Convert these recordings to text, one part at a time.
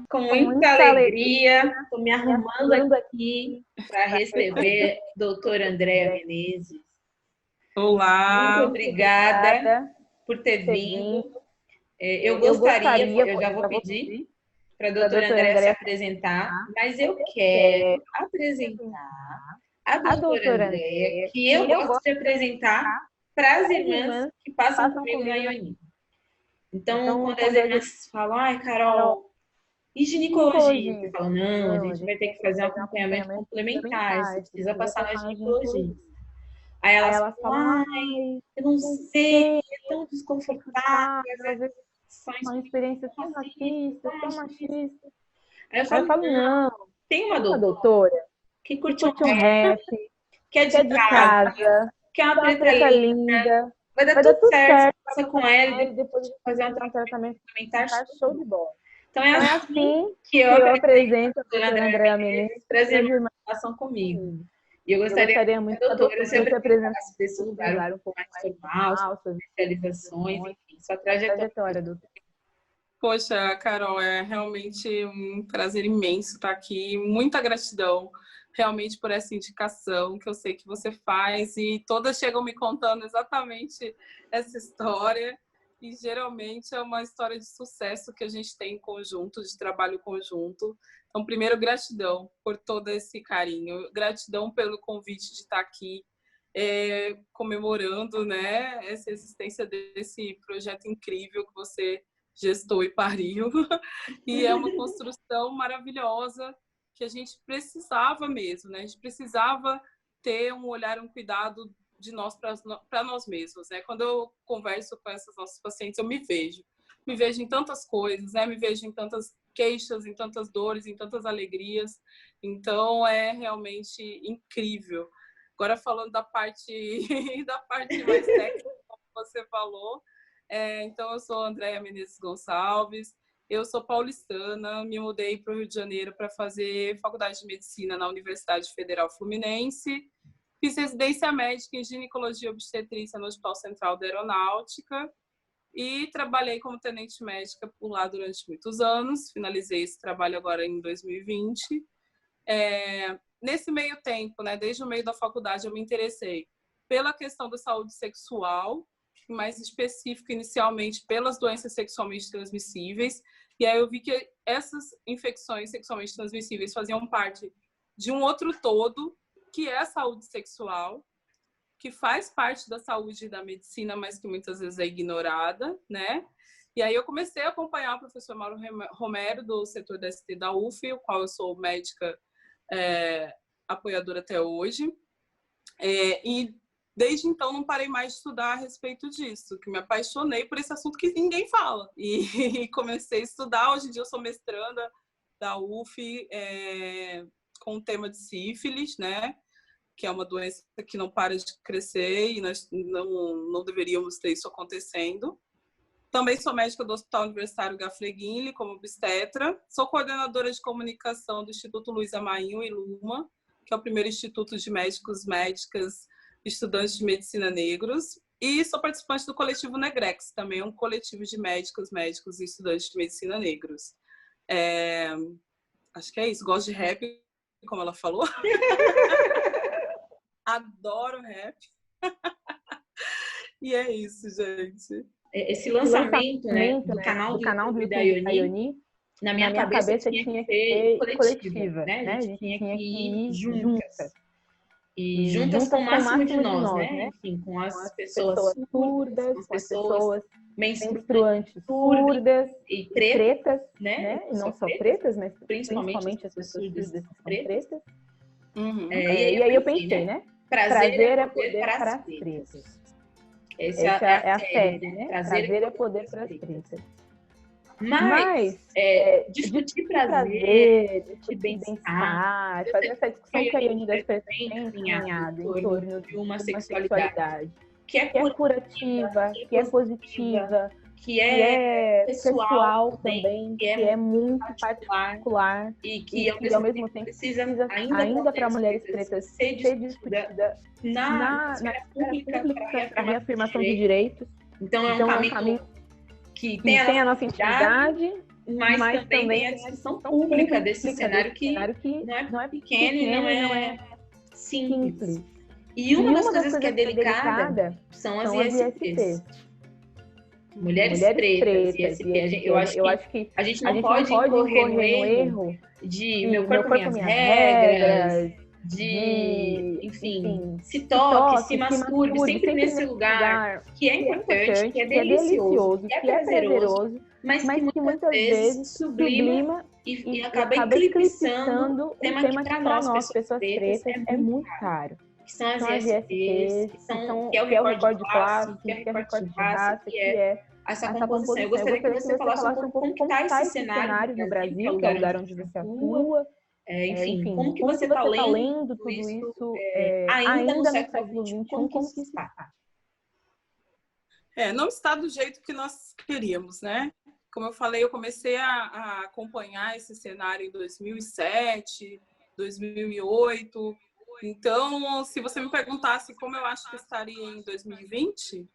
Com muita alegria, estou me arrumando aqui para receber a doutora Andréa Menezes. Olá! Muito obrigada por ter vindo. Eu gostaria, eu já vou pedir para a doutora Andréa se apresentar, mas eu quero apresentar a doutora Andréa, que eu gosto de apresentar para as irmãs que passam comigo na IONI. Então, quando as irmãs falam, ai, Carol, e ginecologia? Você fala, não, a gente vai ter que fazer um acompanhamento complementar, você precisa passar na ginecologia. Aí elas falam, ai, eu não sei, é tão desconfortável, às vezes são experiências tão racistas, tão machistas. Aí eu falo, não, tem uma doutora que curte um rap, que é de casa, que é uma preta linda, vai dar tudo certo, você passa com ela e depois de fazer um tratamento complementar, show de bola. Então é assim que eu apresento a doutora Andréa Menezes para as irmãs que passam comigo. E eu gostaria muito que a doutora se apresentasse desse lugar um pouco mais formal, suas especializações, enfim, sua trajetória, doutora. Poxa, Carol, é realmente um prazer imenso estar aqui. Muita gratidão realmente por essa indicação que eu sei que você faz e todas chegam me contando exatamente essa história. E geralmente é uma história de sucesso que a gente tem em conjunto, de trabalho conjunto. Então, primeiro, gratidão por todo esse carinho, gratidão pelo convite de estar aqui comemorando, né, essa existência desse projeto incrível que você gestou e pariu. E é uma construção maravilhosa que a gente precisava mesmo, né? A gente precisava ter um olhar, um cuidado de nós para nós mesmos, né? Quando eu converso com essas nossas pacientes, eu me vejo em tantas coisas, né? Me vejo em tantas queixas, em tantas dores, em tantas alegrias. Então é realmente incrível. Agora falando da parte mais técnica, como você falou, então eu sou Andréa Menezes Gonçalves. Eu sou paulistana, me mudei para o Rio de Janeiro para fazer faculdade de medicina na Universidade Federal Fluminense. Fiz residência médica em ginecologia e obstetrícia no Hospital Central da Aeronáutica e trabalhei como tenente médica por lá durante muitos anos. Finalizei esse trabalho agora em 2020. Nesse meio tempo, né, desde o meio da faculdade, eu me interessei pela questão da saúde sexual, mais específico inicialmente pelas doenças sexualmente transmissíveis. E aí eu vi que essas infecções sexualmente transmissíveis faziam parte de um outro todo, que é a saúde sexual, que faz parte da saúde e da medicina, mas que muitas vezes é ignorada, né? E aí eu comecei a acompanhar o professor Mauro Romero, do setor da ST da UF, o qual eu sou médica apoiadora até hoje. E desde então não parei mais de estudar a respeito disso, que me apaixonei por esse assunto que ninguém fala. E comecei a estudar, hoje em dia eu sou mestranda da UF, com o tema de sífilis, né? Que é uma doença que não para de crescer e nós não deveríamos ter isso acontecendo. Também sou médica do Hospital Universitário Gafleguinli, como obstetra. Sou coordenadora de comunicação do Instituto Luiza Marinho e Luma, que é o primeiro instituto de médicos, médicas, estudantes de medicina negros. E sou participante do coletivo Negrex, também um coletivo de médicos, médicos e estudantes de medicina negros. Acho que é isso. Gosto de rap, como ela falou. Adoro rap. E é isso, gente. Esse lançamento, né, do canal do YouTube da IONI, na minha cabeça tinha que ser coletiva, né? A gente tinha que ir juntas. E juntas com o máximo de nós, né? Enfim, com as pessoas surdas, com as pessoas menstruantes surdas e pretas, né? E não só pretas, mas principalmente as pessoas surdas que são pretas. E aí eu pensei, né? Prazer é poder para as pretas. Essa é a série, né? Prazer é poder para as pretas. Mas discutir prazer, discutir bem-estar, fazer essa discussão que a IONI das Pretas tem encaminhado em torno de uma sexualidade que é curativa, que é positiva, que é pessoal também, que é muito particular e que ao mesmo tempo precisa ainda para mulheres pretas ser discutida na esfera pública para a reafirmação de direitos. Então é um caminho que tem a nossa entidade, mas também tem a discussão pública desse cenário que não é pequeno e não é simples. E uma das coisas que é delicada são as ISPs. Mulheres pretas, ISP. Eu acho que a gente não pode incorrer no erro de meu corpo, minhas regras, enfim, se toque, se masturbe, sempre nesse lugar que é importante, que é delicioso, que é prazeroso, mas que muitas vezes sublima e acaba eclipsando o tema que para nós, pessoas pretas, é muito caro. Que são as ISPs, que é o recorde de classe, que é o recorde de raça, que é essa composição. Eu gostaria que você falasse um pouco como está esse cenário no Brasil, que é o lugar onde você atua. Enfim, como que você está lendo tudo isso ainda no século XXI, como que isso está? Não está do jeito que nós queríamos, né? Como eu falei, eu comecei a acompanhar esse cenário em 2007, 2008. Então, se você me perguntasse como eu acho que estaria em 2020,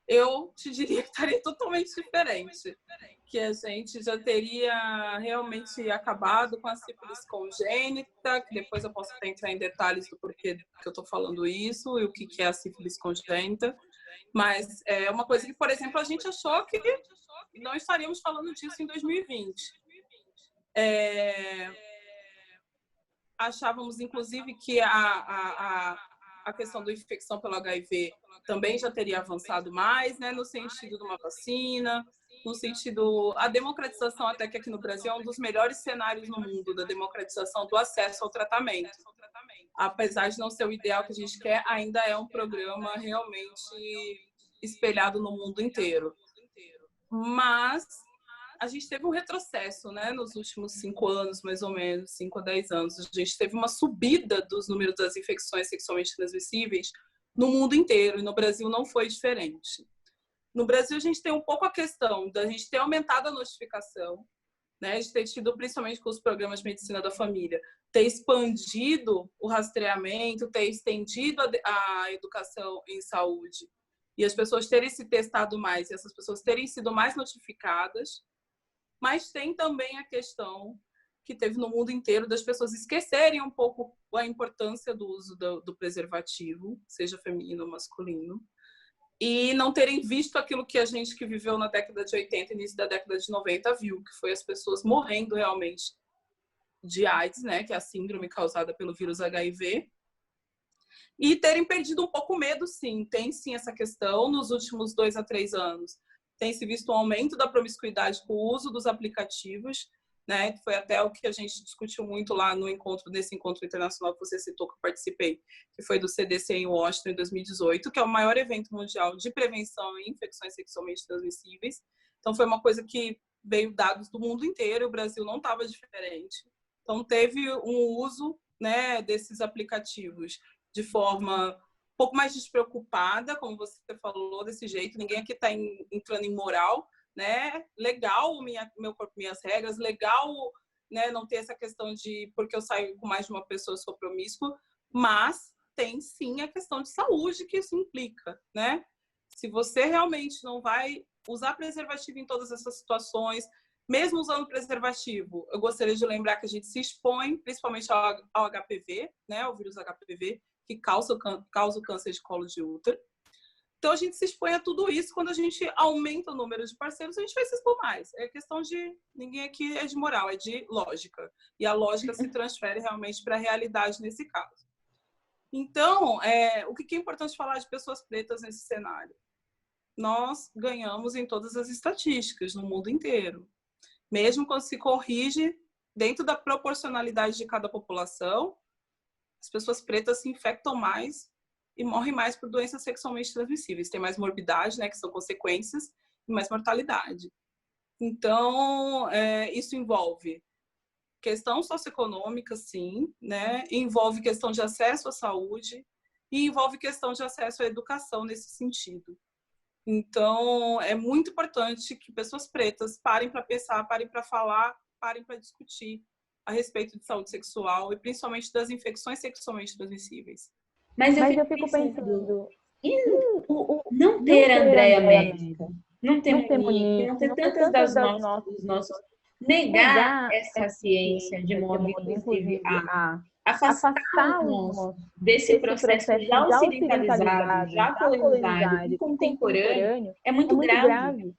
eu te diria que estaria totalmente diferente. Que a gente já teria realmente acabado com a sífilis congênita, que depois eu posso até entrar em detalhes do porquê que eu estou falando isso e o que é a sífilis congênita. Mas é uma coisa que, por exemplo, a gente achou que não estaríamos falando disso em 2020. Achávamos, inclusive, que a questão da infecção pelo HIV também já teria avançado mais, né, no sentido de uma vacina, no sentido... A democratização, até que aqui no Brasil, é um dos melhores cenários no mundo, da democratização do acesso ao tratamento. Apesar de não ser o ideal que a gente quer, ainda é um programa realmente espelhado no mundo inteiro. Mas a gente teve um retrocesso, né, nos últimos 5 anos, mais ou menos, 5 a 10 anos. A gente teve uma subida dos números das infecções sexualmente transmissíveis no mundo inteiro, e no Brasil não foi diferente. No Brasil, a gente tem um pouco a questão da gente ter aumentado a notificação, né, de ter tido, principalmente com os programas de medicina da família, ter expandido o rastreamento, ter estendido a educação em saúde, e as pessoas terem se testado mais, e essas pessoas terem sido mais notificadas. Mas tem também a questão que teve no mundo inteiro das pessoas esquecerem um pouco a importância do uso do preservativo, seja feminino ou masculino, e não terem visto aquilo que a gente que viveu na década de 80, início da década de 90, viu, que foi as pessoas morrendo realmente de AIDS, né, que é a síndrome causada pelo vírus HIV, e terem perdido um pouco o medo, sim. Tem, sim, essa questão nos últimos 2 a 3 anos. Tem se visto um aumento da promiscuidade com o uso dos aplicativos, né? Foi até o que a gente discutiu muito lá no nesse encontro internacional que você citou, que eu participei, que foi do CDC em Washington em 2018, que é o maior evento mundial de prevenção em infecções sexualmente transmissíveis. Então, foi uma coisa que veio dados do mundo inteiro, o Brasil não estava diferente. Então, teve um uso, né, desses aplicativos de forma um pouco mais despreocupada, como você falou, desse jeito. Ninguém aqui está entrando em moral, né? Legal meu corpo, minhas regras, legal, né, não ter essa questão de porque eu saio com mais de uma pessoa, eu sou promíscuo, mas tem sim a questão de saúde que isso implica, né? Se você realmente não vai usar preservativo em todas essas situações, mesmo usando preservativo, eu gostaria de lembrar que a gente se expõe principalmente ao HPV, né, ao vírus HPV, que causa o câncer de colo de útero. Então, a gente se expõe a tudo isso. Quando a gente aumenta o número de parceiros, a gente vai se expor mais. É questão de... Ninguém aqui é de moral, é de lógica. E a lógica se transfere realmente para a realidade nesse caso. Então, o que é importante falar de pessoas pretas nesse cenário? Nós ganhamos em todas as estatísticas, no mundo inteiro. Mesmo quando se corrige dentro da proporcionalidade de cada população, as pessoas pretas se infectam mais e morrem mais por doenças sexualmente transmissíveis. Tem mais morbidade, né, que são consequências, e mais mortalidade. Então, isso envolve questão socioeconômica, sim, né? Envolve questão de acesso à saúde e envolve questão de acesso à educação nesse sentido. Então, é muito importante que pessoas pretas parem para pensar, parem para falar, parem para discutir a respeito de saúde sexual e principalmente das infecções sexualmente transmissíveis. Mas eu fico pensando, e não ter Andréa médica? não ter Monique, não ter tantas dos nossos... Negar essa ciência de modo, inclusive, a afastar-nos desse processo já ocidentalizado, já colonizado e contemporâneo é muito grave.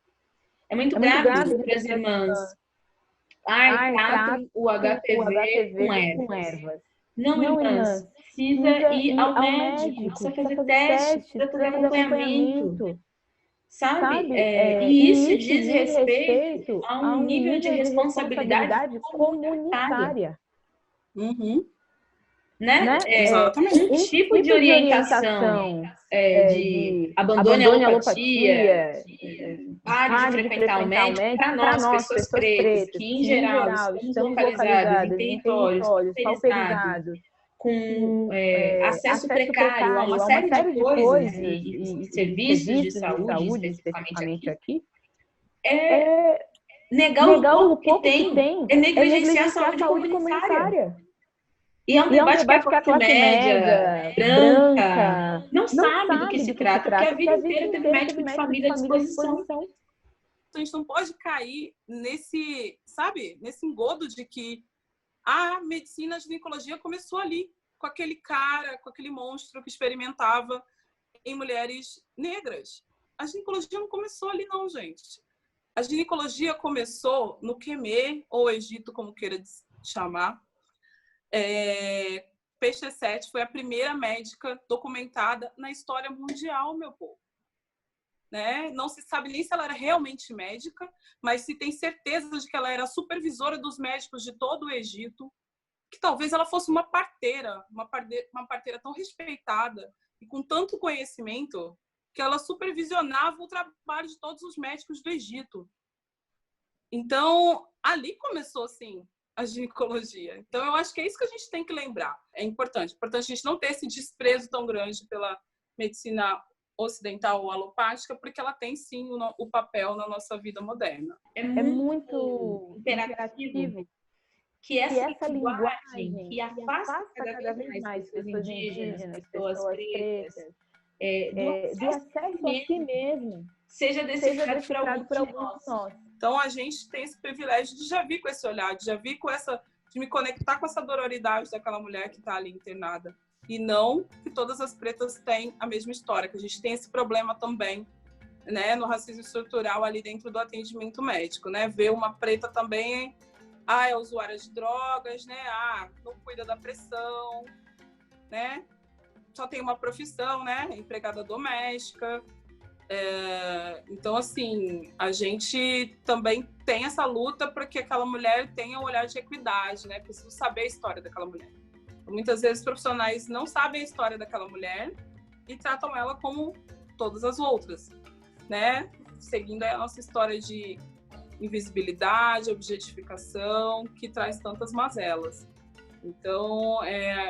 É muito grave dizer para as irmãs: ai, trato o HPV com ervas. Não, irmãs, precisa ir ao médico, precisa fazer teste, precisa fazer acompanhamento. Sabe? E isso diz respeito a um nível de responsabilidade comunitária. Né? Exatamente. Um tipo de orientação de abandone a alopatia, pare de frequentar o médico, para nós, pessoas pretas, que em geral estamos localizadas em territórios pauperizados, com acesso precário a uma série de coisas e serviços de saúde, especificamente aqui, negar o pouco que tem, é negligenciar a saúde comunitária. E é um debate que a classe média, branca, não sabe do que se trata, porque a vida inteira teve médico de família à disposição. A gente não pode cair nesse, sabe, nesse engodo de que a medicina, a ginecologia começou ali, com aquele cara, com aquele monstro que experimentava em mulheres negras. A ginecologia não começou ali, não, gente. A ginecologia começou no Quemê, ou Egito, como queira chamar. Pécheset foi a primeira médica documentada na história mundial, meu povo. Né? Não se sabe nem se ela era realmente médica, mas se tem certeza de que ela era supervisora dos médicos de todo o Egito, que talvez ela fosse uma parteira tão respeitada e com tanto conhecimento que ela supervisionava o trabalho de todos os médicos do Egito. Então, ali começou, assim, a ginecologia. Então, eu acho que é isso que a gente tem que lembrar. É importante a gente não ter esse desprezo tão grande pela medicina ocidental ou alopática, porque ela tem, sim, o papel na nossa vida moderna. É muito imperativo que essa linguagem que afasta cada vez mais pessoas indígenas, pessoas pretas, do acesso a si mesmo, seja decifrado para alguns de nós. Então, a gente tem esse privilégio de já vir com esse olhar, de me conectar com essa dororidade daquela mulher que está ali internada. E não que todas as pretas têm a mesma história, que a gente tem esse problema também, né, no racismo estrutural ali dentro do atendimento médico, né? Ver uma preta também, é usuária de drogas, né? Não cuida da pressão, né? Só tem uma profissão, né? Empregada doméstica. Então, assim, a gente também tem essa luta para que aquela mulher tenha um olhar de equidade, né? Preciso saber a história daquela mulher. Muitas vezes, profissionais não sabem a história daquela mulher e tratam ela como todas as outras, né? Seguindo a nossa história de invisibilidade, objetificação, que traz tantas mazelas. Então,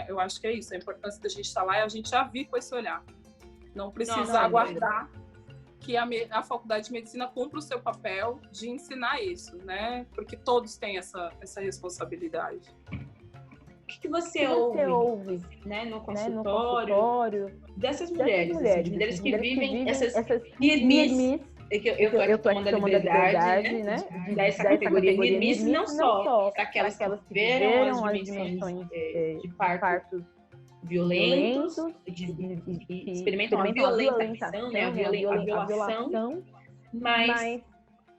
eu acho que é isso. A importância da gente estar lá é a gente já vir com esse olhar. Não precisa aguardar que a Faculdade de Medicina cumpra o seu papel de ensinar isso, né? Porque todos têm essa responsabilidade. O que você ouve né, no consultório dessas mulheres que vivem essas near-miss, eu estou tomando a liberdade, né, de dar essa categoria near-miss, não só para aquelas que viveram as dimensões de partos violentos, que experimentam a violentação, né, a violação, mas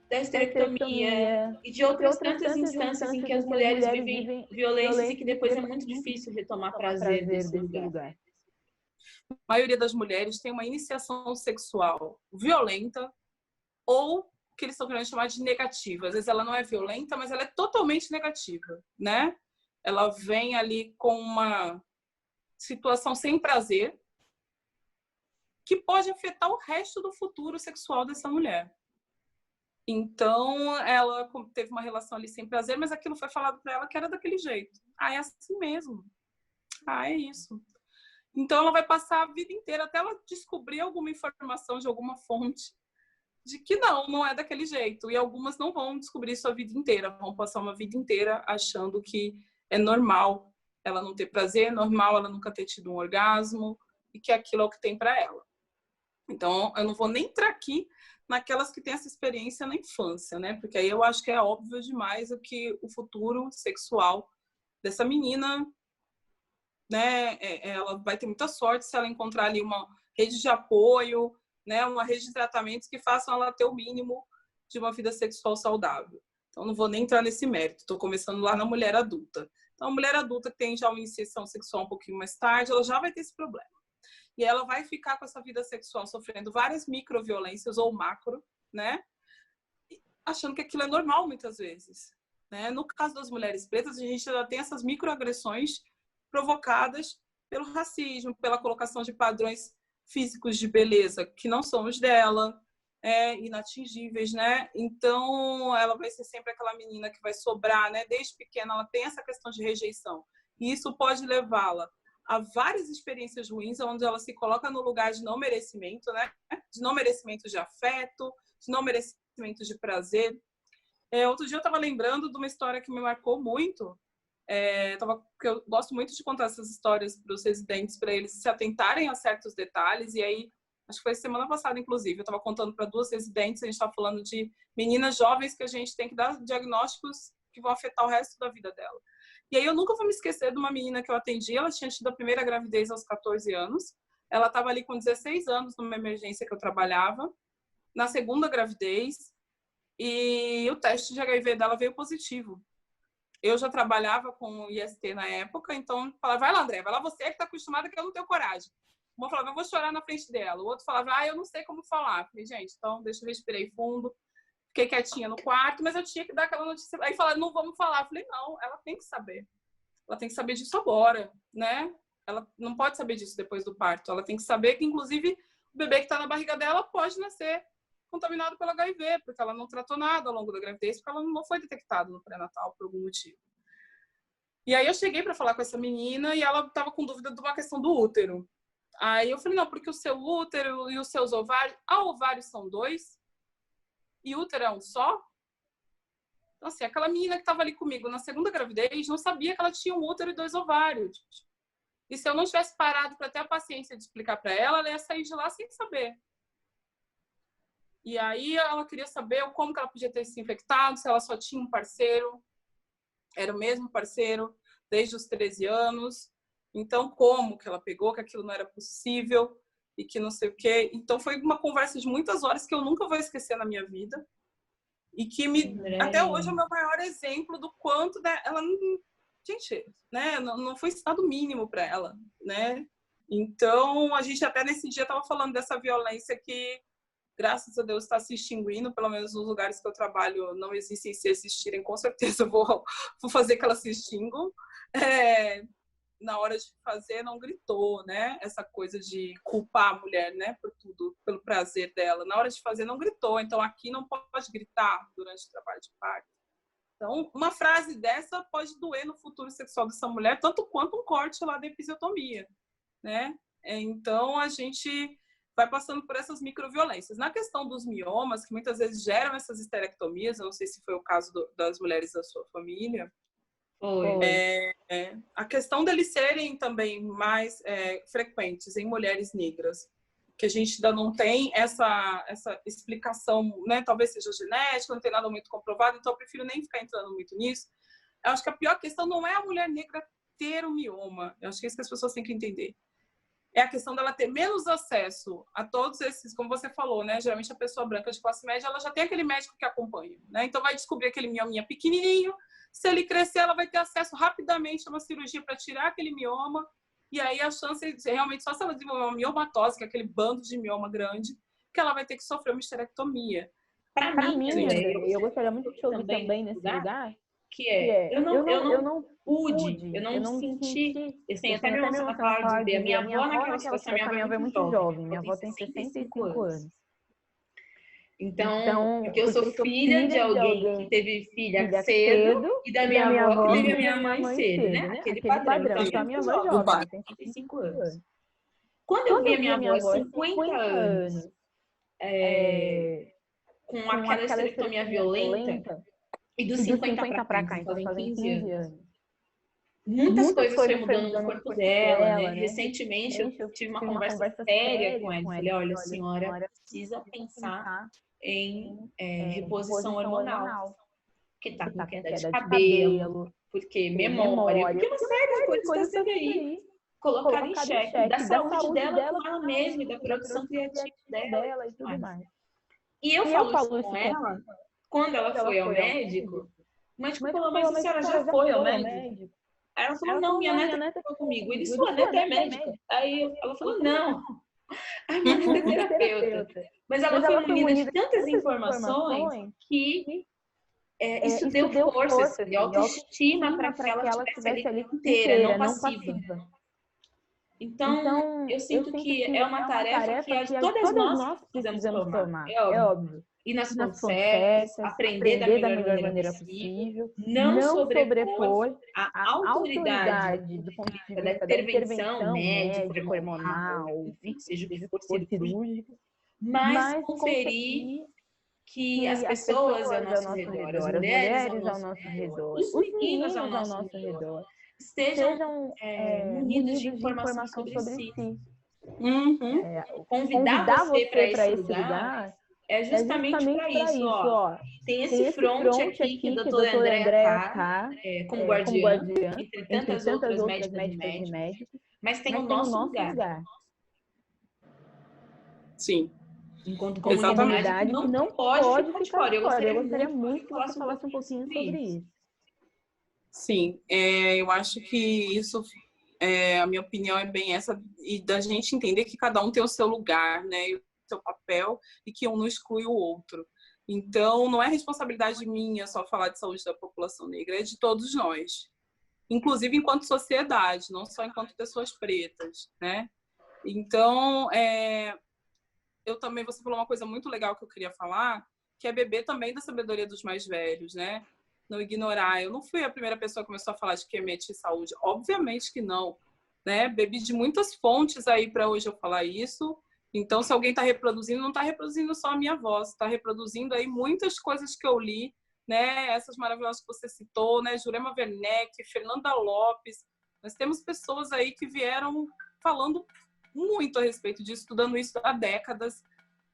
da esterectomia e de outras tantas instâncias em que as mulheres vivem violências e que depois é muito difícil retomar prazer desse lugar. A maioria das mulheres tem uma iniciação sexual violenta ou que eles estão querendo chamar de negativa. Às vezes ela não é violenta, mas ela é totalmente negativa, né? Ela vem ali com uma situação sem prazer que pode afetar o resto do futuro sexual dessa mulher. Então, ela teve uma relação ali sem prazer, mas aquilo foi falado para ela que era daquele jeito. É assim mesmo. É isso. Então, ela vai passar a vida inteira até ela descobrir alguma informação de alguma fonte de que não é daquele jeito. E algumas não vão descobrir isso a vida inteira. Vão passar uma vida inteira achando que é normal ela não ter prazer, é normal ela nunca ter tido um orgasmo e que aquilo é o que tem para ela. Então, eu não vou nem entrar aqui naquelas que têm essa experiência na infância, né? Porque aí eu acho que é óbvio demais o que o futuro sexual dessa menina, né? Ela vai ter muita sorte se ela encontrar ali uma rede de apoio, né? Uma rede de tratamentos que façam ela ter o mínimo de uma vida sexual saudável. Então, não vou nem entrar nesse mérito. Estou começando lá na mulher adulta. Então, a mulher adulta que tem já uma iniciação sexual um pouquinho mais tarde, ela já vai ter esse problema. E ela vai ficar com essa vida sexual sofrendo várias microviolências ou macro, né? Achando que aquilo é normal muitas vezes, né? No caso das mulheres pretas, a gente já tem essas microagressões provocadas pelo racismo, pela colocação de padrões físicos de beleza que não são os dela, inatingíveis, né? Então, ela vai ser sempre aquela menina que vai sobrar, né? Desde pequena, ela tem essa questão de rejeição. E isso pode levá-la a várias experiências ruins, onde ela se coloca no lugar de não merecimento, né? De não merecimento de afeto, de não merecimento de prazer. Outro dia eu estava lembrando de uma história que me marcou muito. Porque eu gosto muito de contar essas histórias para os residentes, para eles se atentarem a certos detalhes. E aí, acho que foi semana passada, inclusive, eu estava contando para 2 residentes, a gente estava falando de meninas jovens que a gente tem que dar diagnósticos que vão afetar o resto da vida dela. E aí eu nunca vou me esquecer de uma menina que eu atendi, ela tinha tido a primeira gravidez aos 14 anos, ela estava ali com 16 anos numa emergência que eu trabalhava, na segunda gravidez, e o teste de HIV dela veio positivo. Eu já trabalhava com IST na época, então falava, vai lá, André, vai lá você que está acostumada que eu não tenho coragem. Uma falava, eu vou chorar na frente dela. O outro falava, eu não sei como falar. Falei, gente, então deixa eu respirar fundo. Fiquei quietinha no quarto, mas eu tinha que dar aquela notícia. Aí falaram, não vamos falar. Falei, não, ela tem que saber. Ela tem que saber disso agora, né? Ela não pode saber disso depois do parto. Ela tem que saber que, inclusive, o bebê que está na barriga dela pode nascer contaminado pelo HIV, porque ela não tratou nada ao longo da gravidez, porque ela não foi detectada no pré-natal por algum motivo. E aí eu cheguei para falar com essa menina e ela estava com dúvida de uma questão do útero. Aí eu falei, não, porque o seu útero e os seus ovários... ovários são 2 e útero é um só? Então, assim, aquela menina que estava ali comigo na segunda gravidez não sabia que ela tinha um útero e 2 ovários. E se eu não tivesse parado para ter a paciência de explicar para ela, ela ia sair de lá sem saber. E aí ela queria saber como que ela podia ter se infectado, se ela só tinha um parceiro, era o mesmo parceiro desde os 13 anos. Então, como que ela pegou, que aquilo não era possível e que não sei o quê. Então, foi uma conversa de muitas horas que eu nunca vou esquecer na minha vida e que até hoje é o meu maior exemplo do quanto ela não... Gente, né? Não foi ensinado o mínimo para ela, né? Então, a gente até nesse dia estava falando dessa violência que, graças a Deus, está se extinguindo, pelo menos nos lugares que eu trabalho não existem. Se existirem, com certeza eu vou fazer que elas se extingam. Na hora de fazer, não gritou, né? Essa coisa de culpar a mulher, né? Por tudo, pelo prazer dela. Na hora de fazer, não gritou. Então, aqui não pode gritar durante o trabalho de parto. Então, uma frase dessa pode doer no futuro sexual dessa mulher, tanto quanto um corte lá da episiotomia, né? Então, a gente vai passando por essas microviolências. Na questão dos miomas, que muitas vezes geram essas esterectomias, eu não sei se foi o caso das mulheres da sua família, a questão deles serem também mais frequentes em mulheres negras, que a gente ainda não tem essa explicação, né? Talvez seja genética, não tem nada muito comprovado, então eu prefiro nem ficar entrando muito nisso. Eu acho que a pior questão não é a mulher negra ter o mioma, eu acho que é isso que as pessoas têm que entender. É a questão dela ter menos acesso a todos esses, como você falou, né? Geralmente a pessoa branca de classe média, ela já tem aquele médico que acompanha, né? Então vai descobrir aquele miominha pequenininho, se ele crescer, ela vai ter acesso rapidamente a uma cirurgia para tirar aquele mioma, e aí a chance é realmente só se ela desenvolver uma miomatose, que é aquele bando de mioma grande, que ela vai ter que sofrer uma esterectomia. Para mim, André, eu gostaria muito de te ouvir também nesse lugar, eu não pude, eu não senti, assim, até me emociona falar de ver a minha avó naquela situação. Minha avó é muito jovem, minha avó tem 65 anos. Então, porque eu sou filha de alguém que teve filha cedo e da minha avó que teve a minha mãe cedo, né? Aquele padrão. Então, a minha avó é jovem, tem 65 anos. Quando eu vi a minha avó aos 50 anos, com aquela esterectomia violenta, e dos 50 para cá, então fazem 15 anos. Muitas coisas foram mudando no corpo dela, né? Recentemente eu tive uma conversa séria com ela. Falei, olha, a senhora precisa pensar em reposição hormonal, que tá com queda de cabelo, porque memória, porque uma série de coisas está sendo aí colocada em xeque, da saúde dela com ela mesma, da produção criativa dela e tudo mais. E eu falo isso com ela, quando ela foi ao médico, o médico falou, mas a senhora já foi ao médico? Aí ela falou, não, minha neta foi comigo. Ele, sua neta é médica? Aí ela falou, não, a minha neta é terapeuta. Mas ela foi munida de tantas informações que isso deu força, de autoestima para que ela estivesse ali inteira, não passiva. Então, eu sinto que é uma tarefa que todas nós precisamos tomar, é óbvio. Ir nas conversas, aprender da melhor maneira possível, não sobrepor a autoridade do ponto de vista da intervenção médica, hormonal, seja o que for cirúrgico, mas conferir que as pessoas ao nosso redor, as mulheres ao nosso redor, os meninos ao nosso redor, estejam munidos de informação sobre si. Convidar você para esse lugar é justamente para isso, ó. Tem esse fronte aqui que a doutora Andréa está como guardiã, entre tantas outras médicas e médicos, mas tem o nosso lugar. Sim. Enquanto comunidade não pode ficar fora. Eu gostaria muito que você falasse um pouquinho sobre isso. Sim, eu acho que isso, a minha opinião é bem essa, e da gente entender que cada um tem o seu lugar, né, e o seu papel, e que um não exclui o outro. Então, não é responsabilidade minha só falar de saúde da população negra, é de todos nós. Inclusive enquanto sociedade, não só enquanto pessoas pretas, né? Então, eu também, você falou uma coisa muito legal que eu queria falar, que é beber também da sabedoria dos mais velhos, né? Não ignorar. Eu não fui a primeira pessoa que começou a falar de QMET e saúde. Obviamente que não, né? Bebi de muitas fontes aí para hoje eu falar isso. Então, se alguém está reproduzindo, não está reproduzindo só a minha voz, está reproduzindo aí muitas coisas que eu li, né? Essas maravilhosas que você citou, né? Jurema Werneck, Fernanda Lopes. Nós temos pessoas aí que vieram falando muito a respeito disso, estudando isso há décadas,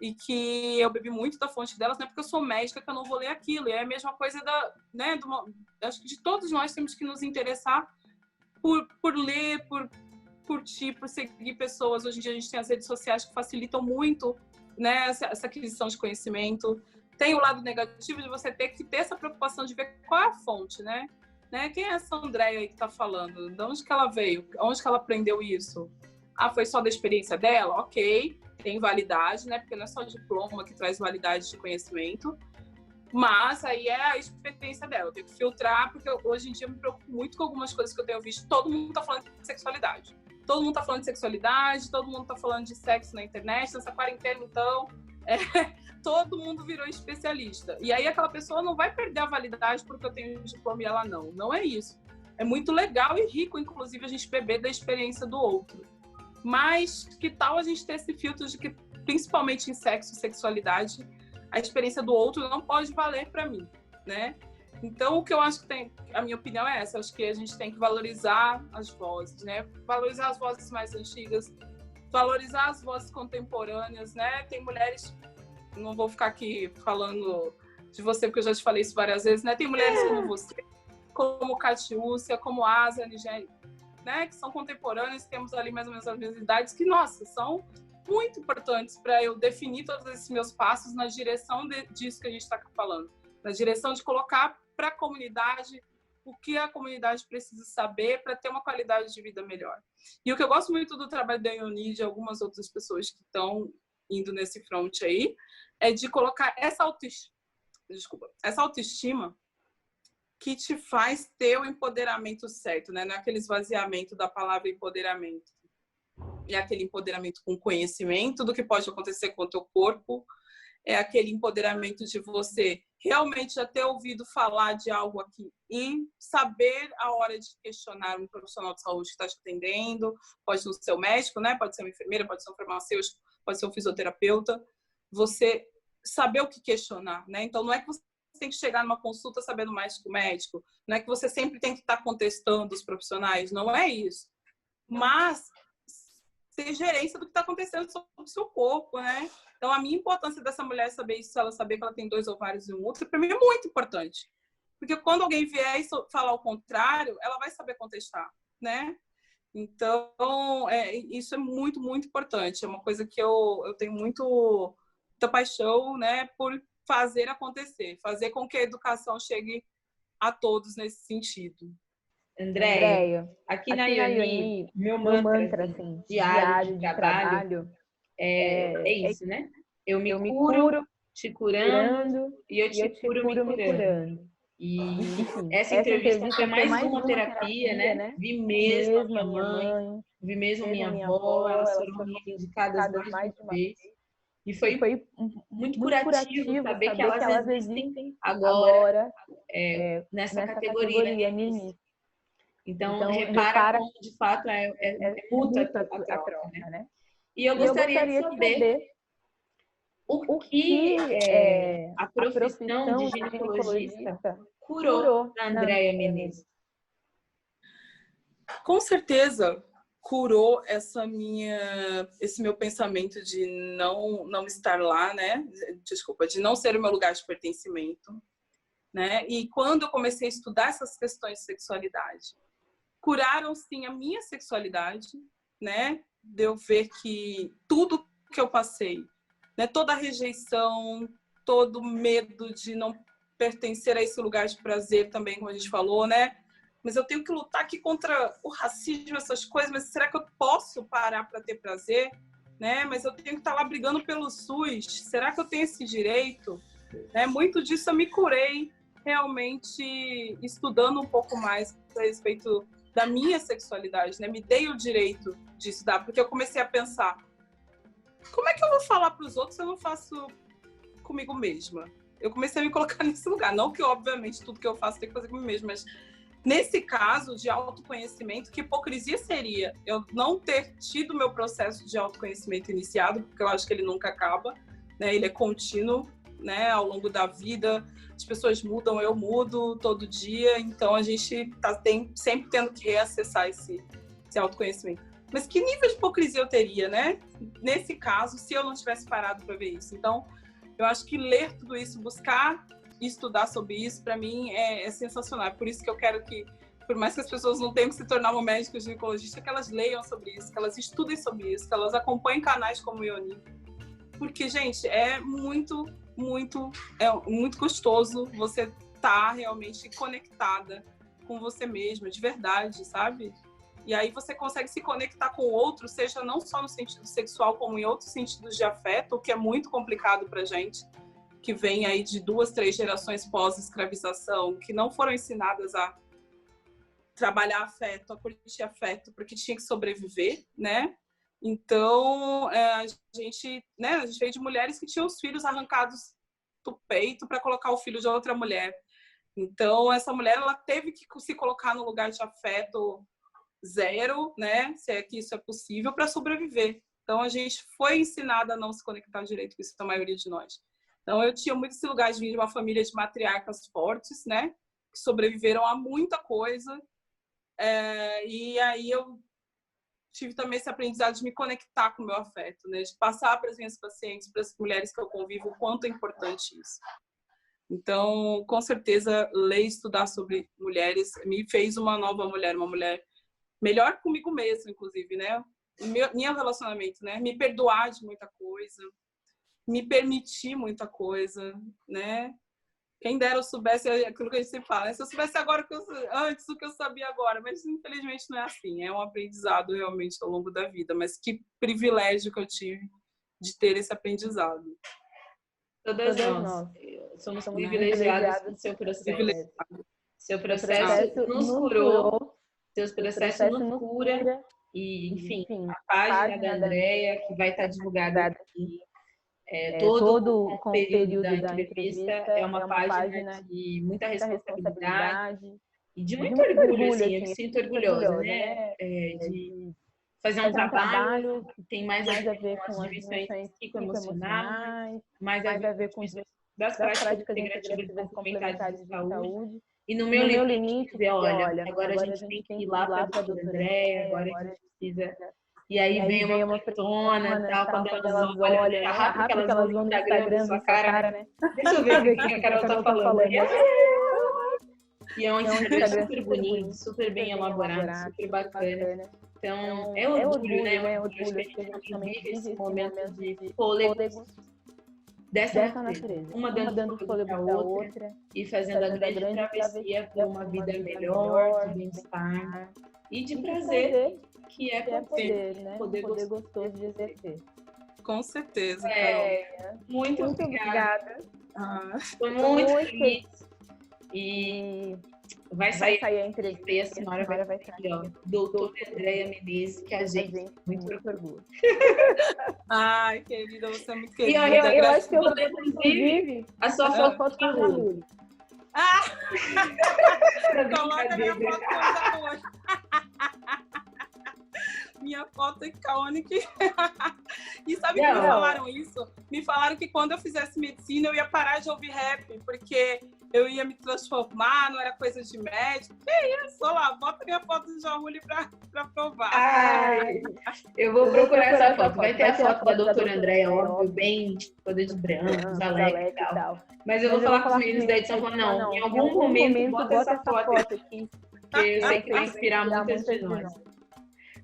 e que eu bebi muito da fonte delas, não é porque eu sou médica que eu não vou ler aquilo. E é a mesma coisa né, acho que de todos nós temos que nos interessar por ler, por curtir, por seguir pessoas. Hoje em dia a gente tem as redes sociais que facilitam muito, né, essa aquisição de conhecimento. Tem o lado negativo de você ter que ter essa preocupação de ver qual é a fonte, né? Quem é essa Andréia aí que está falando? De onde que ela veio? Onde que ela aprendeu isso? Ah, foi só da experiência dela? Ok, tem validade, né? Porque não é só diploma que traz validade de conhecimento, mas aí é a experiência dela. Eu tenho que filtrar, porque hoje em dia eu me preocupo muito com algumas coisas que eu tenho visto. Todo mundo tá falando de sexualidade. Todo mundo tá falando de sexualidade, todo mundo tá falando de sexo na internet, nessa quarentena, então, todo mundo virou especialista. E aí aquela pessoa não vai perder a validade porque eu tenho diploma e ela não. Não é isso. É muito legal e rico, inclusive, a gente beber da experiência do outro. Mas que tal a gente ter esse filtro de que, principalmente em sexo e sexualidade, a experiência do outro não pode valer para mim, né? Então, o que eu acho que a minha opinião é essa, eu acho que a gente tem que valorizar as vozes, né? Valorizar as vozes mais antigas, valorizar as vozes contemporâneas, né? Tem mulheres, não vou ficar aqui falando de você, porque eu já te falei isso várias vezes, né? Tem mulheres como você, como Catiúcia, como Asa, né? Que são contemporâneas, temos ali mais ou menos as mesmas idades, que, nossa, são muito importantes para eu definir todos esses meus passos na direção disso que a gente está falando, na direção de colocar para a comunidade o que a comunidade precisa saber para ter uma qualidade de vida melhor. E o que eu gosto muito do trabalho da Ioni e de algumas outras pessoas que estão indo nesse front aí, é de colocar essa autoestima que te faz ter o empoderamento certo, né? Não é aquele esvaziamento da palavra empoderamento. É aquele empoderamento com conhecimento do que pode acontecer com o teu corpo, é aquele empoderamento de você realmente já ter ouvido falar de algo aqui e saber a hora de questionar um profissional de saúde que está te atendendo, pode ser o seu médico, né? Pode ser uma enfermeira, pode ser um farmacêutico, pode ser um fisioterapeuta, você saber o que questionar, né? Então, não é que você tem que chegar numa consulta sabendo mais que o médico, não é que você sempre tem que estar contestando os profissionais, não é isso. Mas ter gerência do que está acontecendo sobre o seu corpo, né? Então, a minha importância dessa mulher saber isso, ela saber que ela tem 2 ovários e um útero, para mim é muito importante. Porque quando alguém vier e falar o contrário, ela vai saber contestar, né? Então, isso é muito, muito importante. É uma coisa que eu tenho muita paixão, né, por fazer acontecer, fazer com que a educação chegue a todos nesse sentido. Andréia, aqui na Ioni, meu mantra assim, diário de trabalho é isso, né? Eu me curo te curando e eu te curo me curando. E essa entrevista foi mais uma terapia, né? Vi mesmo a minha mãe, vi mesmo minha avó, elas foram reivindicadas mais de uma vez. E foi muito curativo saber que elas existem agora nessa categoria NINI. Então, repara como, de fato, é mútua a troca, né? E eu gostaria de saber o que a profissão de ginecologista curou na Andréia Menezes. Com certeza curou esse meu pensamento de não estar lá, né? Desculpa, de não ser o meu lugar de pertencimento, né? E quando eu comecei a estudar essas questões de sexualidade, curaram sim a minha sexualidade, né? De eu ver que tudo que eu passei, né? Toda a rejeição, todo medo de não pertencer a esse lugar de prazer também, como a gente falou, né? Mas eu tenho que lutar aqui contra o racismo, essas coisas, mas será que eu posso parar para ter prazer? Né? Mas eu tenho que estar lá brigando pelo SUS, será que eu tenho esse direito? Né? Muito disso eu me curei realmente estudando um pouco mais a respeito da minha sexualidade, né? Me dei o direito de estudar, porque eu comecei a pensar, como é que eu vou falar para os outros se eu não faço comigo mesma? Eu comecei a me colocar nesse lugar, não que obviamente tudo que eu faço tem que fazer comigo mesma, mas nesse caso de autoconhecimento, que hipocrisia seria eu não ter tido meu processo de autoconhecimento iniciado, porque eu acho que ele nunca acaba, né? Ele é contínuo, né? Ao longo da vida, as pessoas mudam, eu mudo todo dia, então a gente está sempre tendo que reacessar esse autoconhecimento. Mas que nível de hipocrisia eu teria, né? Nesse caso, se eu não tivesse parado para ver isso. Então, eu acho que ler tudo isso, buscar estudar sobre isso, para mim é sensacional. É por isso que eu quero que, por mais que as pessoas não tenham que se tornar uma médica ginecologista, que elas leiam sobre isso, que elas estudem sobre isso, que elas acompanhem canais como o Ioni. Porque, gente, é muito gostoso você estar realmente conectada com você mesma, de verdade, sabe? E aí você consegue se conectar com o outro, seja não só no sentido sexual, como em outros sentidos de afeto, o que é muito complicado pra gente, que vem aí de 2, 3 gerações pós-escravização, que não foram ensinadas a trabalhar afeto, a curtir afeto, porque tinha que sobreviver, né? Então, a gente veio de mulheres que tinham os filhos arrancados do peito para colocar o filho de outra mulher. Então, essa mulher, ela teve que se colocar no lugar de afeto zero, né? Se é que isso é possível, para sobreviver. Então, a gente foi ensinada a não se conectar direito com isso, a maioria de nós. Então, eu tinha muito esse lugar de vir de uma família de matriarcas fortes, né? Que sobreviveram a muita coisa. E aí eu tive também esse aprendizado de me conectar com o meu afeto, né? De passar para as minhas pacientes, para as mulheres que eu convivo, o quanto é importante isso. Então, com certeza, ler e estudar sobre mulheres me fez uma nova mulher, uma mulher melhor comigo mesma, inclusive, né? Meu relacionamento, né? Me perdoar de muita coisa, me permitir muita coisa, né? Quem dera eu soubesse aquilo que a gente sempre fala, né? Se eu soubesse agora antes do que eu sabia agora, mas infelizmente não é assim, é um aprendizado realmente ao longo da vida, mas que privilégio que eu tive de ter esse aprendizado. Todas nós somos privilegiadas com seu processo. Seu processo nos curou, seus processos nos cura, e enfim, a página da Andréia, que vai estar divulgada aqui, todo o período da entrevista, é uma página de muita responsabilidade e de muito orgulho, assim, eu me sinto orgulhosa, né? De fazer um trabalho que tem mais a ver com as dimensões psicoemocionais, mais a ver com das práticas integrativas complementares de saúde. E no meu limite, dizer, olha, agora a gente tem que ir lá para a doutora Andréia, agora a gente precisa E aí vem uma pretona e tal, quando elas olham, é rápido que elas vão no Instagram da sua cara, né? Deixa eu ver o que a Carol tá falando. E é um Instagram super bonito, super bem elaborado, super bacana. Então, é orgulho, né? É orgulho que a gente vive esse momento de fôlego dessa natureza. Uma dando fôlego para a outra e fazendo a grande travessia por uma vida melhor, de bem-estar e de prazer, que é poder, né? Poder gostoso de exercer. Com certeza. Muito obrigada. Estou muito feliz. E vai sair a entrevista e a senhora vai estar aqui, ó. Doutora Andréia Menezes, que a gente muito orgulho. Ai, querida, você é muito querida. E eu acho que eu vou ter, inclusive, a sua foto com a Raul. Coloca a minha foto hoje. Minha foto é icônica. E sabe que me falaram isso? Me falaram que quando eu fizesse medicina eu ia parar de ouvir rap, porque eu ia me transformar, não era coisa de médico. Que isso? Olha lá, bota minha foto do João Rulli pra provar. Eu vou procurar essa foto. Vai ter a foto da doutora Andréia, óbvio, bem toda de branco, jaleco e tal. Mas eu vou falar com os meninos da edição, falando, não, em algum momento bota essa foto aqui, porque eu sei que vai inspirar muitas de nós.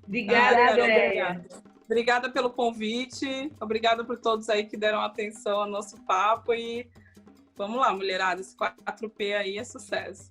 Obrigada, Andréia. Obrigada pelo convite. Obrigada por todos aí que deram atenção ao nosso papo. E vamos lá, mulherada. Esse 4P aí é sucesso.